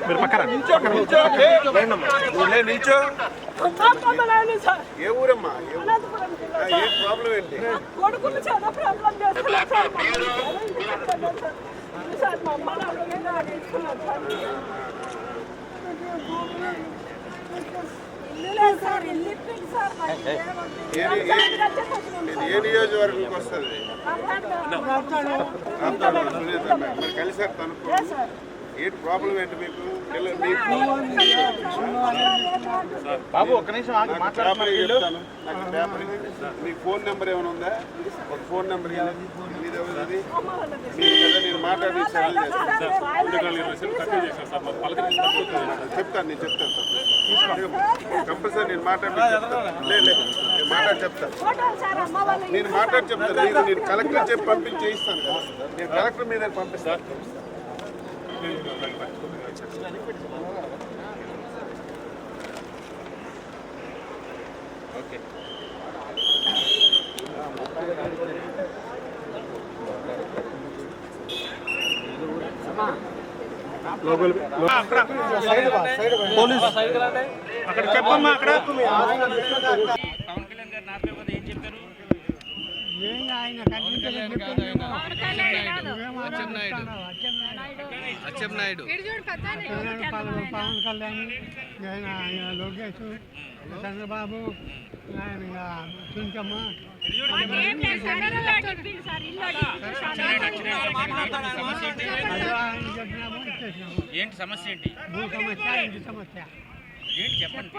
మీరు పక్కన నిల్చో ఏ ఊరమ్మా ఏ ప్రాబ్లం ఏంటి కొడుకులు చాలా ప్రాబ్లం చేస్తున్నారు సార్ మా అమ్మ ఏ నియోజకవర్గంకి వస్తుంది కలిసారు తనకు ఏంటి ప్రాబ్లం ఏంటి మీకు బాబు ఒక్క నిమిషం చెప్తాను మీకు ఫోన్ నెంబర్ ఏమైనా ఉందా ఒక ఫోన్ నెంబర్ నేను మాట్లాడిస్తాను నేను చెప్తాను కంపల్సరీ నేను మాట్లాడి లేదు నేను మాట్లాడి చెప్తాను నేను కలెక్టర్ చెప్పి పంపించి చేయిస్తాను కదా నేను కలెక్టర్ మీద పంపిస్తాను ఓకే అక్కడ చెప్పమ్మా అక్కడ అచ్చెన్నాయుడు పవన్ కళ్యాణ్ లోకేష్ చంద్రబాబు చుంచమ్మ ఏంటి సమస్య ఏంటి భూ సమస్య ఇంటి సమస్య ఏంటి చెప్పండి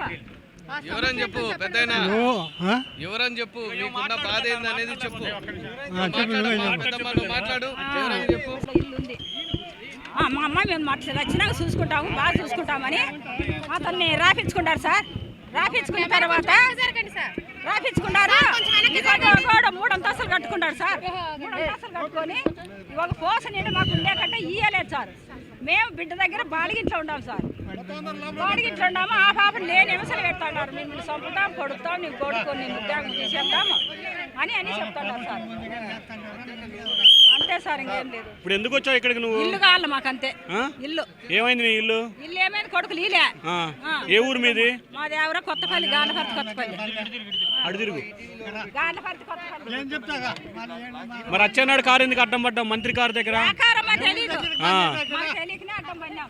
ఎవరని చెప్పు పెద్దయినా ఎవరని చెప్పు మీకున్న బాధ ఏంది అనేది చెప్పు మాట్లాడు ఎవరని చెప్పు మా అమ్మ మేము వచ్చినాక చూసుకుంటాము బాగా చూసుకుంటామని అతన్ని రాపించుకుంటారు సార్ రాపించుకున్న తర్వాత రాపించుకున్నారు 3 అంతస్తులు కట్టుకున్నారు సార్ 3 అంతస్తులు కట్టుకొని ఒక పోస నిండి మాకు ఉండే కంటే ఇయ్యలేదు సార్ మేము బిడ్డ దగ్గర బాలిగింట్లో ఉన్నాం సార్ బాలిగింట్లో ఉన్నాము ఆ పాప లేని నిమిషాలు పెడతాన్నారు మిమ్మల్ని చంపుతాం కొడుతాం నీ కొడుకు నీ ఉద్యోగం తీసేద్దాము అని చెప్తున్నారు సార్ అంతే సార్ ఇంకేం లేదు. ఇప్పుడు ఎందుకు వచ్చావు ఇక్కడికి నువ్వు? ఇల్లు కావాలి మాకంతే. ఇల్లు ఏమైంది నీ ఇల్లు? ఇల్లు ఏమైంది కొడుకులు ఇలే. ఏ ఊరు మీది? మాది ఎవరో కొత్తపల్లి గానపర్తి కొత్తపల్లి అడుగురు గానపర్తి కొత్తపల్లి. మరి అచ్చెన్నాయుడు కారు ఎందుకు అడ్డం పడ్డాం మంత్రి కారు దగ్గర? తెలియదు అడ్డం పడినాం.